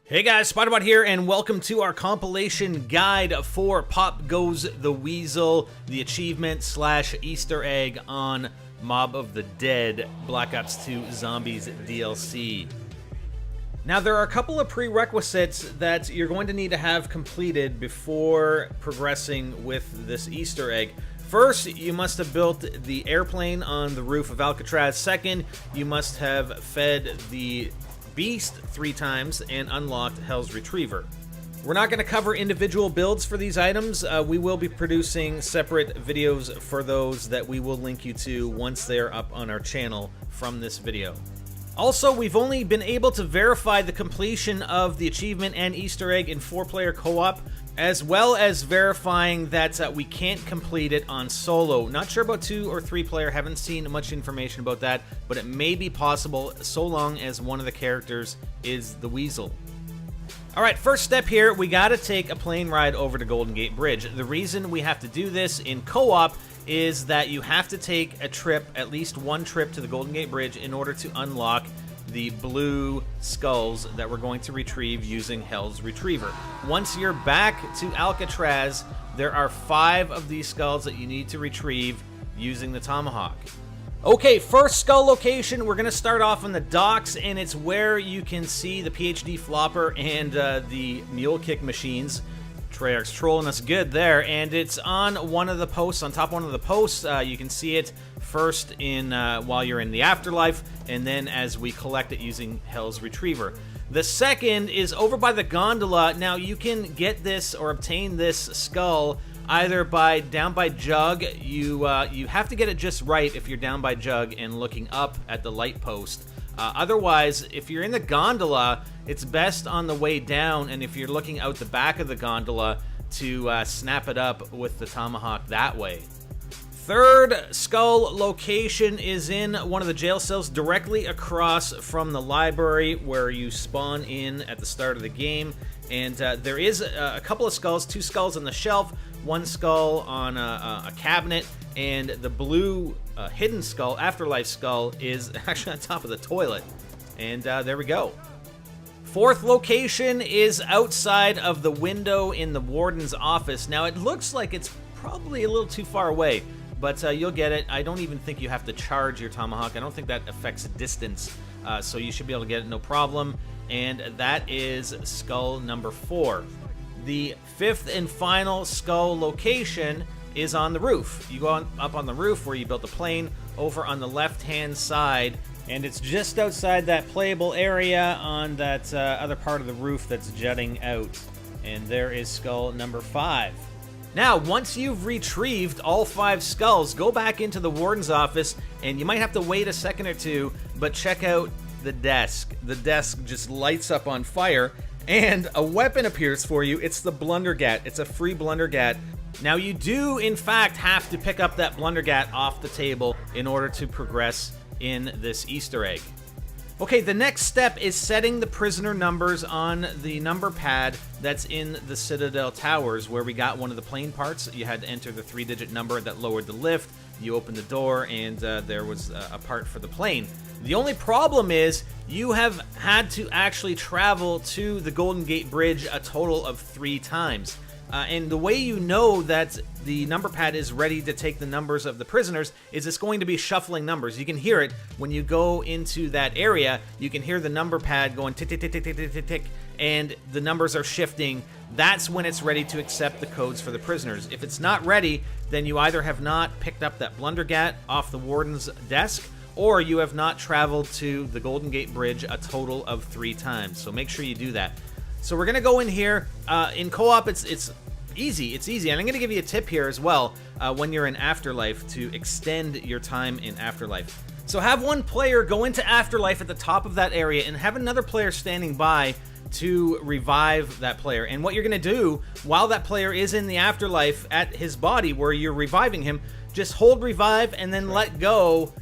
Hey guys, Spiderbot here, and welcome to our compilation guide for Pop Goes the Weasel, the achievement / Easter egg on Mob of the Dead Black Ops 2 Zombies DLC. Now, there are a couple of prerequisites that you're going to need to have completed before progressing with this Easter egg. First, you must have built the airplane on the roof of Alcatraz. Second, you must have fed the Beast 3 times and unlocked Hell's Retriever. We're not going to cover individual builds for these items. We will be producing separate videos for those that we will link you to once they're up on our channel from this video. Also, we've only been able to verify the completion of the achievement and Easter egg in 4-player co-op, as well as verifying that we can't complete it on solo. Not sure about 2 or 3-player, haven't seen much information about that, but it may be possible so long as one of the characters is the Weasel. Alright, first step here, we gotta take a plane ride over to Golden Gate Bridge. The reason we have to do this in co-op is that you have to take a trip, at least one trip to the Golden Gate Bridge in order to unlock the blue skulls that we're going to retrieve using Hell's Retriever. Once you're back to Alcatraz, there are 5 of these skulls that you need to retrieve using the Tomahawk. Okay, first skull location, we're going to start off on the docks, and it's where you can see the PhD Flopper and the Mule Kick machines. Treyarch's trolling us good there, and it's on one of the posts, on top of one of the posts. You can see it first in while you're in the afterlife, and then as we collect it using Hell's Retriever. The second is over by the gondola. Now, you can get this or obtain this skull either by down by Jug. You have to get it just right if you're down by Jug and looking up at the light post. Otherwise, if you're in the gondola, it's best on the way down, and if you're looking out the back of the gondola, to snap it up with the Tomahawk that way. Third skull location is in one of the jail cells directly across from the library where you spawn in at the start of the game. And there is a couple of skulls, 2 skulls on the shelf, 1 skull on a cabinet, and the blue hidden skull, Afterlife skull, is actually on top of the toilet. And there we go. Fourth location is outside of the window in the warden's office. Now, it looks like it's probably a little too far away, but you'll get it. I don't even think you have to charge your Tomahawk. I don't think that affects distance, so you should be able to get it no problem. And that is skull number 4. The 5th and final skull location is on the roof. You go up on the roof where you built the plane, over on the left-hand side, and it's just outside that playable area on that other part of the roof that's jutting out. And there is skull number 5. Now, once you've retrieved all 5 skulls, go back into the warden's office, and you might have to wait a second or two, but check out the desk. The desk just lights up on fire, and a weapon appears for you. It's the Blundergat. It's a free Blundergat. Now, you do, in fact, have to pick up that Blundergat off the table in order to progress in this Easter egg. Okay, the next step is setting the prisoner numbers on the number pad that's in the Citadel Towers, where we got one of the plane parts. You had to enter the 3-digit number that lowered the lift. You opened the door, and there was a part for the plane. The only problem is you have had to actually travel to the Golden Gate Bridge a total of 3 times. And the way you know that the number pad is ready to take the numbers of the prisoners is it's going to be shuffling numbers. You can hear it when you go into that area. You can hear the number pad going tick, tick, tick, tick, tick, tick, tick, tick, and the numbers are shifting. That's when it's ready to accept the codes for the prisoners. If it's not ready, then you either have not picked up that Blundergat off the warden's desk, or you have not traveled to the Golden Gate Bridge a total of 3 times. So make sure you do that. So we're going to go in here. In co-op, it's easy. It's easy. And I'm going to give you a tip here as well when you're in Afterlife to extend your time in Afterlife. So have one player go into Afterlife at the top of that area and have another player standing by to revive that player. And what you're going to do while that player is in the Afterlife at his body where you're reviving him, just hold revive and then let go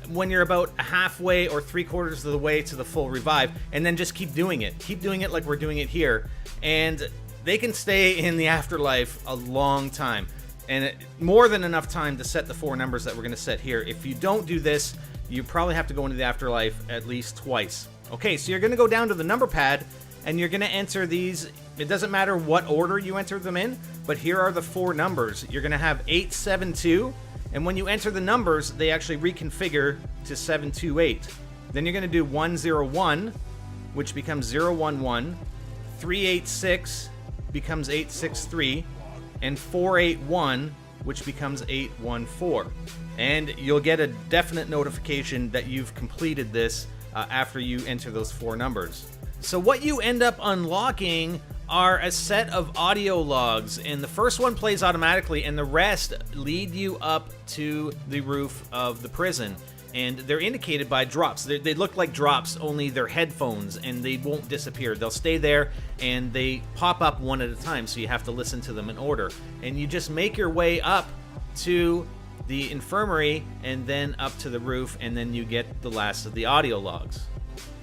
when you're about halfway or 3/4 of the way to the full revive, and then just keep doing it. Keep doing it like we're doing it here, and they can stay in the Afterlife a long time. And more than enough time to set the 4 numbers that we're going to set here. If you don't do this, you probably have to go into the afterlife at least twice. Okay, so you're going to go down to the number pad, and you're going to enter these. It doesn't matter what order you enter them in, but here are the 4 numbers. You're going to have 872, and when you enter the numbers, they actually reconfigure to 728. Then you're going to do 101, which becomes 011, 386 becomes 863, and 481, which becomes 814. And you'll get a definite notification that you've completed this after you enter those 4 numbers. So what you end up unlocking are a set of audio logs, and the first one plays automatically, and the rest lead you up to the roof of the prison. And they're indicated by drops. They look like drops, only they're headphones, and they won't disappear. They'll stay there, and they pop up one at a time, so you have to listen to them in order. And you just make your way up to the infirmary, and then up to the roof, and then you get the last of the audio logs.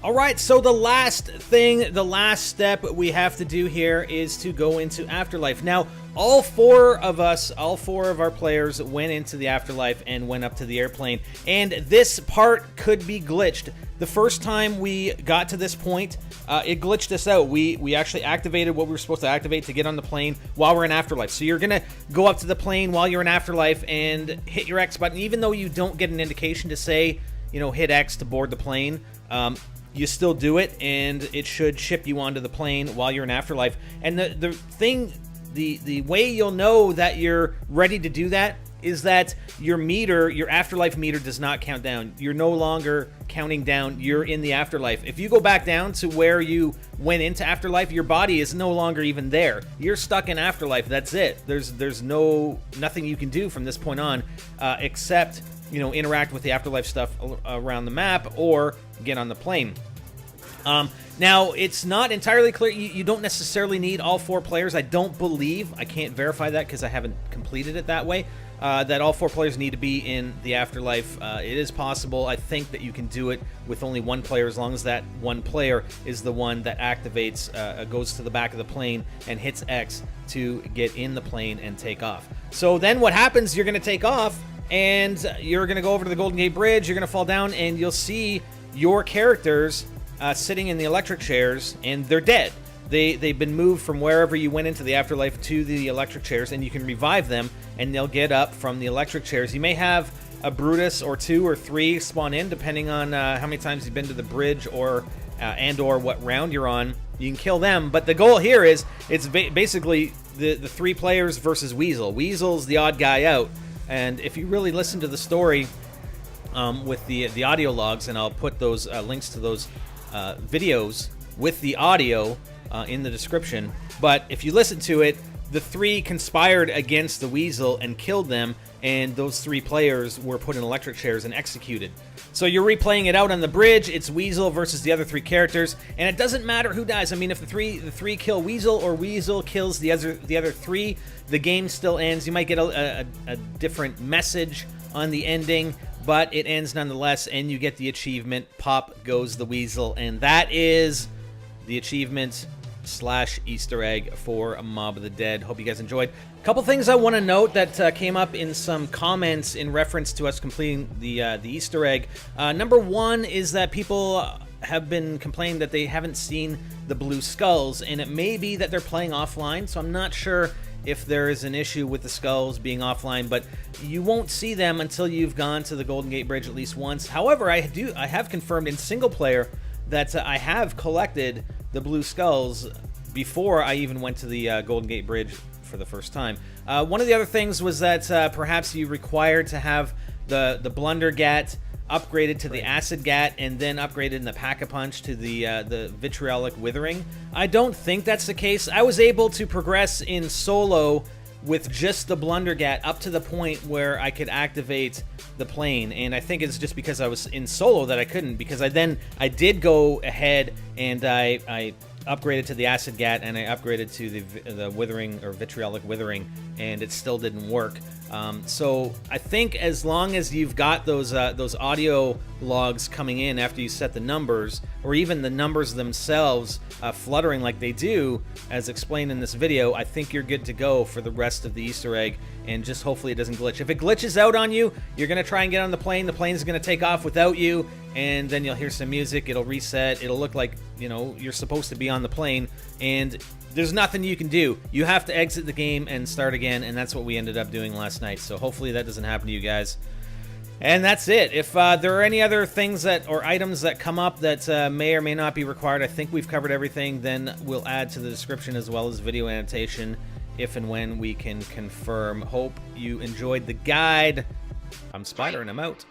All right, so the last thing, the last step we have to do here is to go into Afterlife. Now, all 4 of our players went into the Afterlife and went up to the airplane, and this part could be glitched. The first time we got to this point, it glitched us out. We actually activated what we were supposed to activate to get on the plane while we're in Afterlife. So you're going to go up to the plane while you're in Afterlife and hit your X button, even though you don't get an indication to say, hit X to board the plane. You still do it, and it should ship you onto the plane while you're in Afterlife. And the way you'll know that you're ready to do that is that your Afterlife meter does not count down. You're no longer counting down. You're in the Afterlife. If you go back down to where you went into Afterlife, your body is no longer even there. You're stuck in Afterlife. That's it. There's nothing you can do from this point on, except interact with the Afterlife stuff around the map or get on the plane. Now, it's not entirely clear. You don't necessarily need all 4 players. I don't believe, I can't verify that because I haven't completed it that way, that all 4 players need to be in the Afterlife. It is possible. I think that you can do it with only 1 player, as long as that 1 player is the one that activates, goes to the back of the plane and hits X to get in the plane and take off. So then what happens, you're going to take off, and you're going to go over to the Golden Gate Bridge, you're going to fall down, and you'll see your characters sitting in the electric chairs, and they're dead. They've been moved from wherever you went into the Afterlife to the electric chairs, and you can revive them, and they'll get up from the electric chairs. You may have a Brutus or 2 or 3 spawn in, depending on how many times you've been to the bridge or what round you're on. You can kill them, but the goal here is it's basically the 3 players versus Weasel. Weasel's the odd guy out. And if you really listen to the story with the audio logs, and I'll put those links to those videos with the audio in the description, but if you listen to it, the 3 conspired against the Weasel and killed them, and those 3 players were put in electric chairs and executed. So you're replaying it out on the bridge. It's Weasel versus the other 3 characters, and it doesn't matter who dies. I mean, if the three kill Weasel, or Weasel kills the other 3, the game still ends. You might get a different message on the ending, but it ends nonetheless, and you get the achievement, Pop Goes the Weasel, and that is the achievement / Easter egg for Mob of the Dead. Hope you guys enjoyed. A couple things I want to note that came up in some comments in reference to us completing the Easter egg. Number 1 is that people have been complaining that they haven't seen the blue skulls, and it may be that they're playing offline, so I'm not sure if there is an issue with the skulls being offline, but you won't see them until you've gone to the Golden Gate Bridge at least once. However, I have confirmed in single player that I have collected the blue skulls before I even went to the Golden Gate Bridge for the first time. One of the other things was that perhaps you required to have the Blunder Gat upgraded to the Acid Gat, and then upgraded in the Pack-a-Punch to the Vitriolic Withering. I don't think that's the case. I was able to progress in solo with just the Blunder Gat up to the point where I could activate the plane, and I think it's just because I was in solo that I couldn't, because I did go ahead and I upgraded to the acid gat, and I upgraded to the withering or vitriolic withering, and it still didn't work. So I think as long as you've got those audio logs coming in after you set the numbers, or even the numbers themselves fluttering like they do, as explained in this video, I think you're good to go for the rest of the Easter egg, and just hopefully it doesn't glitch. If it glitches out on you, you're going to try and get on the plane's going to take off without you, and then you'll hear some music, it'll reset, it'll look like, you know, you're supposed to be on the plane, and there's nothing you can do. You have to exit the game and start again, and that's what we ended up doing last night. So hopefully that doesn't happen to you guys. And that's it. If there are any other things or items that come up that may or may not be required, I think we've covered everything, then we'll add to the description as well as video annotation if and when we can confirm. Hope you enjoyed the guide. I'm Spider, and I'm out.